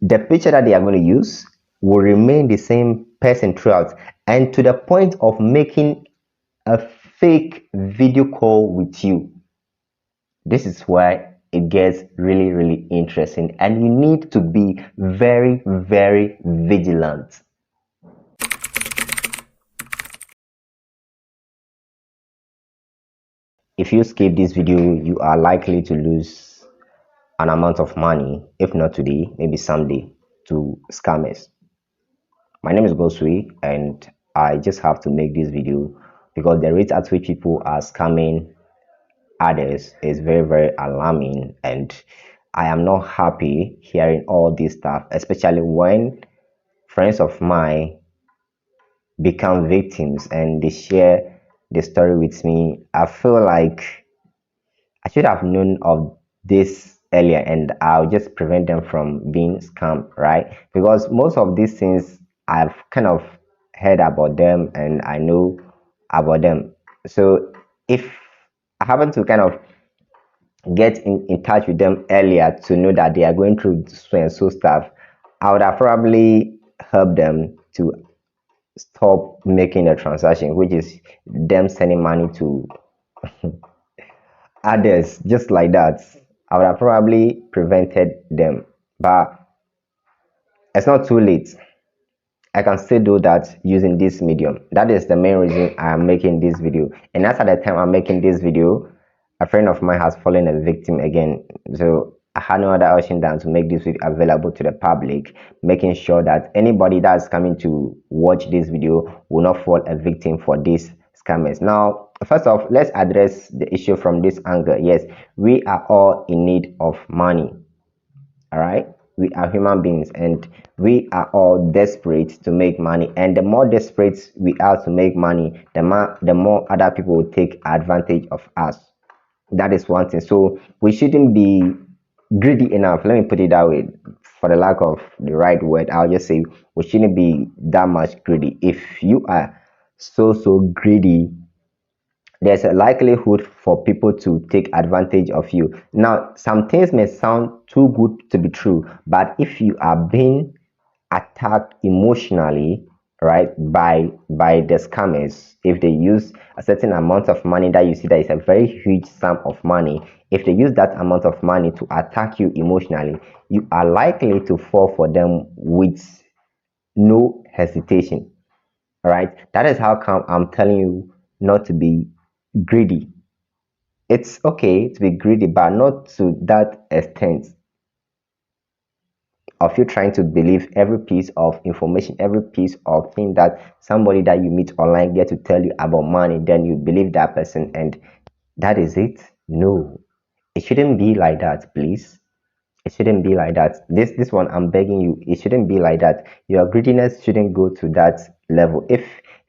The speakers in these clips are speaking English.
the picture that they are going to use will remain the same person throughout, and to the point of making a fake video call with you. This is why it gets really interesting, and you need to be very vigilant. If you skip this video, you are likely to lose an amount of money, if not today, maybe someday, to scammers. My name is 𝗦𝗨𝗕𝗦𝗖𝗥𝗜𝗕𝗘, and I just have to make this video because the rate at which people are scamming others is very alarming, and I am not happy hearing all this stuff, especially when friends of mine become victims and they share the story with me. I feel like I should have known of this earlier, and I'll just prevent them from being scammed, right? Because most of these things I've kind of heard about them and I know about them. So if I happen to kind of get in touch with them earlier to know that they are going through so and so stuff, I would have probably helped them to stop making a transaction, which is them sending money to others just like that. I would have probably prevented them, but it's not too late. I can still do that using this medium. That is the main reason I am making this video. And as at the time I'm making this video, a friend of mine has fallen a victim again. So I had no other option than to make this video available to the public, making sure that anybody that's coming to watch this video will not fall a victim for these scammers. Now, first off, let's address the issue from this angle. Yes, we are all in need of money. All right, we are human beings and we are all desperate to make money, and the more desperate we are to make money, the more other people will take advantage of us. That is one thing. So we shouldn't be greedy enough, let me put it that way, for the lack of the right word. I'll just say we shouldn't be that much greedy. If you are so greedy, there's a likelihood for people to take advantage of you. Now, some things may sound too good to be true, but if you are being attacked emotionally, right, by the scammers, if they use a certain amount of money that you see that is a very huge sum of money, if they use that amount of money to attack you emotionally, you are likely to fall for them with no hesitation. All right, that is how come I'm telling you not to be greedy. It's okay to be greedy, but not to that extent of you trying to believe every piece of information, every piece of thing that somebody that you meet online get to tell you about money, then you believe that person and that is it. No, it shouldn't be like that, please. It shouldn't be like that. This one, I'm begging you, it shouldn't be like that. Your greediness shouldn't go to that level. If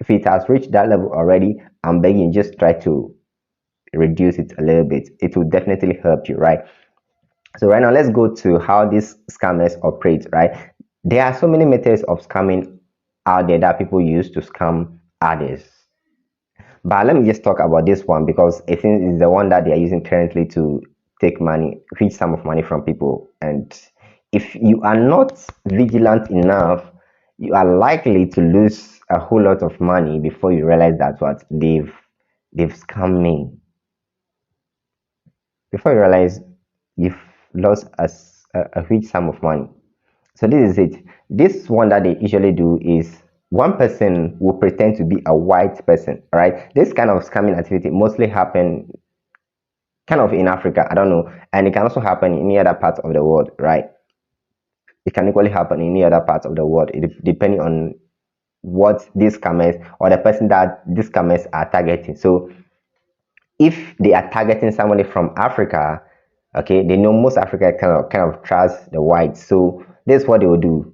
it has reached that level already, I'm begging you, just try to reduce it a little bit. It will definitely help you, right? So right now, let's go to how these scammers operate, right? There are so many methods of scamming out there that people use to scam others. But let me just talk about this one because I think it's the one that they are using currently to take money, huge sum of money from people. And if you are not vigilant enough, you are likely to lose a whole lot of money before you realize that what they've scammed me. Before you realize you've lost a huge sum of money. So this is it. This one that they usually do is one person will pretend to be a white person. All right, this kind of scamming activity mostly happen kind of in Africa, I don't know, and it can also happen in any other part of the world, right? It can equally happen in any other part of the world, depending on what these scammers or the person that these scammers are targeting. So if they are targeting somebody from Africa, okay, they know most Africa kind of trust the whites. So this is what they will do.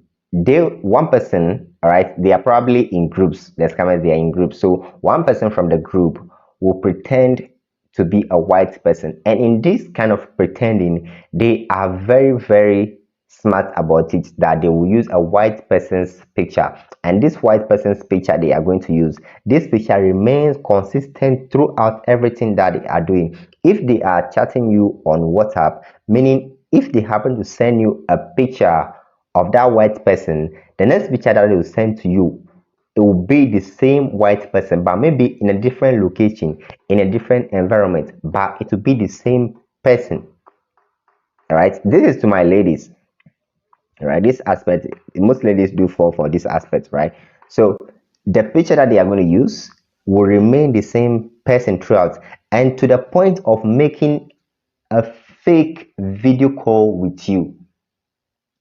One person, all right, they are probably in groups. The scammers, they are in groups. So one person from the group will pretend to be a white person, and in this kind of pretending, they are very smart about it, that they will use a white person's picture, and this white person's picture they are going to use, this picture remains consistent throughout everything that they are doing. If they are chatting you on WhatsApp, meaning if they happen to send you a picture of that white person, the next picture that they will send to you, it will be the same white person, but maybe in a different location, in a different environment, but it will be the same person. All right, this is to my ladies. All right, this aspect, most ladies do fall for this aspect, right? So the picture that they are going to use will remain the same person throughout, and to the point of making a fake video call with you.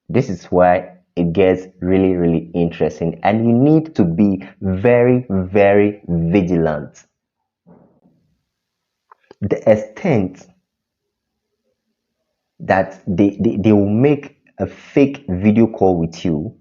This is why it gets really, really interesting, and you need to be very, very vigilant. The extent that they will make a fake video call with you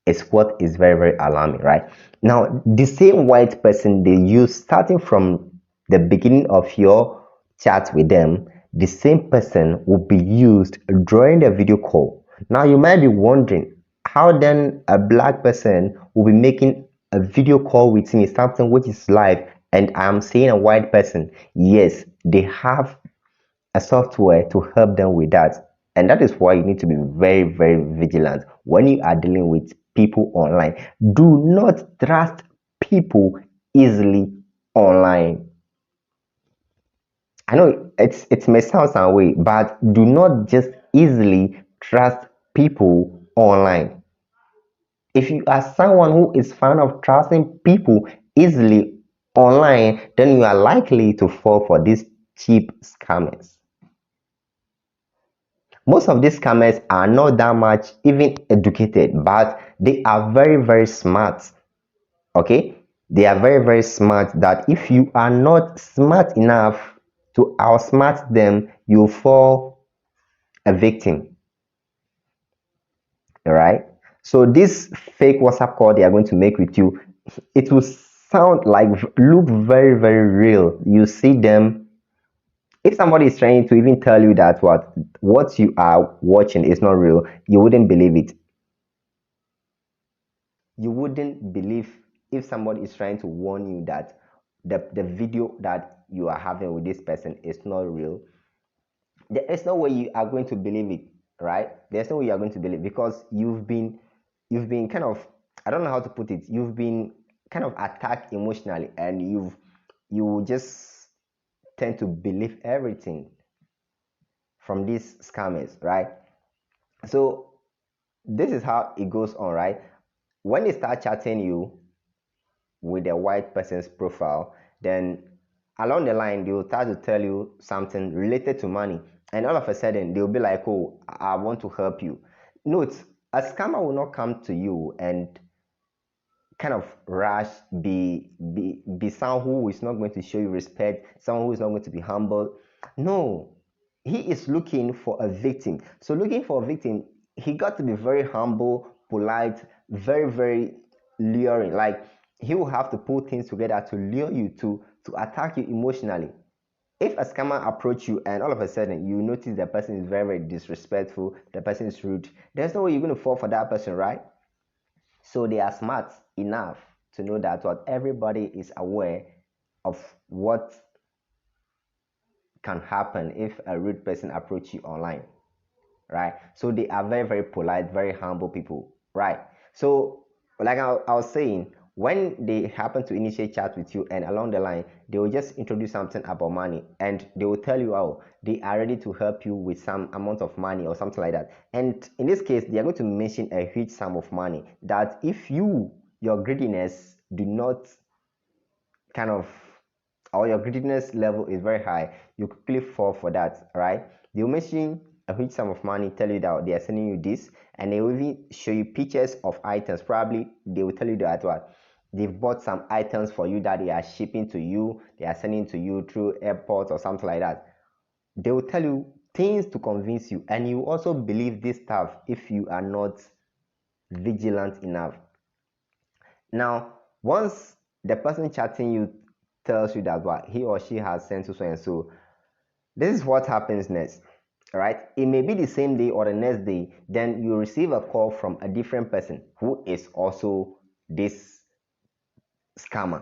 is what is very, very alarming, right? Now, the same white person they use starting from the beginning of your chat with them, the same person will be used during the video call. Now, you might be wondering how then a black person will be making a video call with me, something which is live, and I'm seeing a white person. Yes, they have a software to help them with that. And that is why you need to be very, very vigilant when you are dealing with people online. Do not trust people easily online. I know it may sound some way, but do not just easily trust people online. If you are someone who is fan of trusting people easily online, then you are likely to fall for these cheap scammers. Most of these scammers are not that much even educated, but they are very, very smart. Okay, they are very, very smart, that if you are not smart enough to outsmart them, you fall a victim. All right, so this fake WhatsApp call they are going to make with you, it will sound like, look very, very real. You see them. If somebody is trying to even tell you that what you are watching is not real, you wouldn't believe it. You wouldn't believe if somebody is trying to warn you that the video that you are having with this person is not real. There is no way you are going to believe it, right? There's no way you are going to believe, because you've been kind of, I don't know how to put it, you've been kind of attacked emotionally, and you just tend to believe everything from these scammers, right? So this is how it goes on, right? When they start chatting you with a white person's profile, then along the line they will start to tell you something related to money, and all of a sudden they'll be like, oh, I want to help you. Note, a scammer will not come to you and kind of rush, be someone who is not going to show you respect, someone who is not going to be humble. No, he is looking for a victim. So looking for a victim, he got to be very humble, polite, very, very luring. Like, he will have to put things together to lure you, to attack you emotionally. If a scammer approach you and all of a sudden you notice the person is very, very disrespectful, the person is rude, there's no way you're going to fall for that person, right? So they are smart enough to know that everybody is aware of what can happen if a rude person approach you online, right? So they are very, very polite, very humble people, right? So like I was saying, when they happen to initiate chat with you and along the line they will just introduce something about money, and they will tell you, oh, they are ready to help you with some amount of money or something like that. And in this case they are going to mention a huge sum of money that if your greediness do not kind of, or your greediness level is very high, you quickly fall for that, right? They'll mention a huge sum of money, tell you that they are sending you this, and they will even show you pictures of items. Probably they will tell you that they've bought some items for you that they are shipping to you, they are sending to you through airports or something like that. They will tell you things to convince you, and you also believe this stuff if you are not vigilant enough. Now, once the person chatting you tells you that he or she has sent to so and so, this is what happens next. All right, it may be the same day or the next day, then you receive a call from a different person who is also this scammer.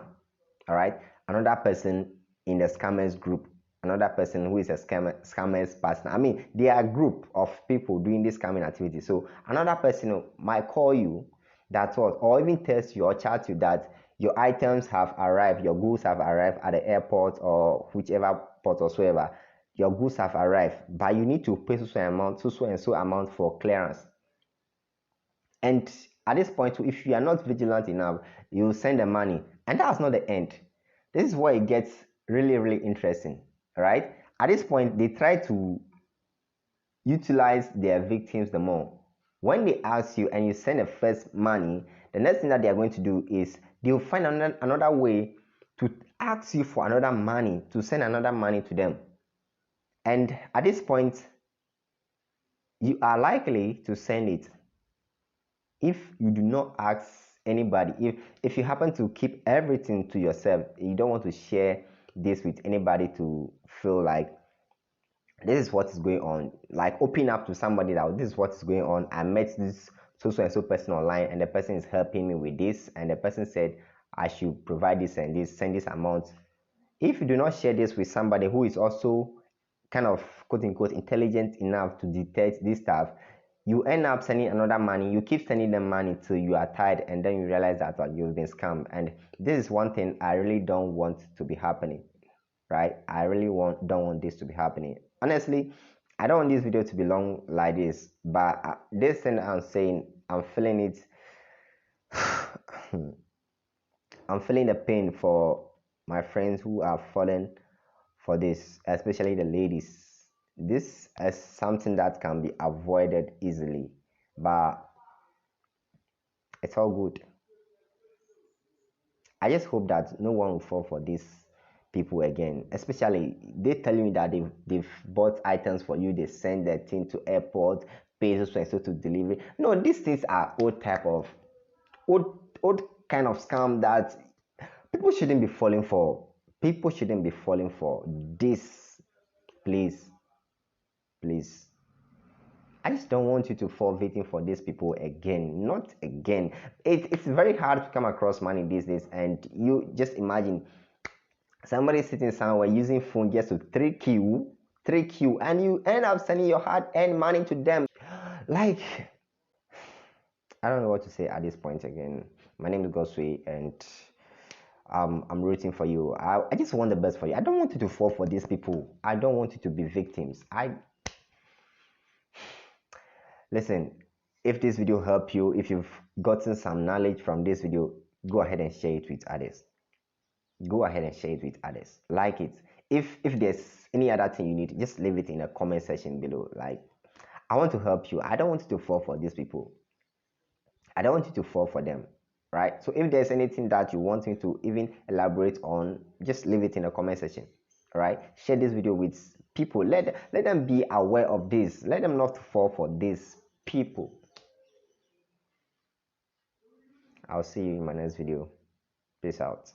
All right, another person in the scammers group. another person who is a scammer's partner. I mean, they are a group of people doing this scamming activity. So another person might call you, that's what, or even text you or chat you that your items have arrived, your goods have arrived at the airport or whichever port or whatsoever. Your goods have arrived, but you need to pay so and so amount for clearance. And at this point, if you are not vigilant enough, you send the money, and that's not the end. This is where it gets really, really interesting. All right. At this point, they try to utilize their victims the more. When they ask you and you send the first money, the next thing that they are going to do is they'll find another way to ask you for another money, to send another money to them. And at this point, you are likely to send it. If you do not ask anybody, if you happen to keep everything to yourself, you don't want to share this with anybody to feel like this is what is going on, like open up to somebody that this is what is going on. I met this so and so person online, and the person is helping me with this, and the person said I should provide this and this, send this amount. If you do not share this with somebody who is also kind of quote unquote intelligent enough to detect this stuff, you end up sending another money. You keep sending them money till you are tired, and then you realize that you've been scammed. And this is one thing I really don't want to be happening, right? I really don't want this to be happening. Honestly, I don't want this video to be long like this, but this thing I'm saying, I'm feeling it. I'm feeling the pain for my friends who are fallen for this, especially the ladies. This is something that can be avoided easily, but it's all good. I just hope that no one will fall for these people again. Especially they tell you that they've bought items for you, they send their thing to airport, pay so and so to delivery. No, these things are old kind of scam that people shouldn't be falling for. People shouldn't be falling for this. Please. I just don't want you to fall victim for these people again. Not again. It's very hard to come across money these days, and you just imagine somebody sitting somewhere using phone just to trick you, and you end up sending your hard-earned money to them. Like, I don't know what to say at this point again. My name is 𝗦𝗨𝗕𝗦𝗖𝗥𝗜𝗕𝗘, and I'm rooting for you. I just want the best for you. I don't want you to fall for these people. I don't want you to be victims. Listen, if this video helped you, if you've gotten some knowledge from this video, go ahead and share it with others. Go ahead and share it with others. Like it. If there's any other thing you need, just leave it in the comment section below. Like, I want to help you. I don't want you to fall for these people. I don't want you to fall for them. Right? So if there's anything that you want me to even elaborate on, just leave it in the comment section. Right? Share this video with people. Let them be aware of this. Let them not fall for these people. I'll see you in my next video. Peace out.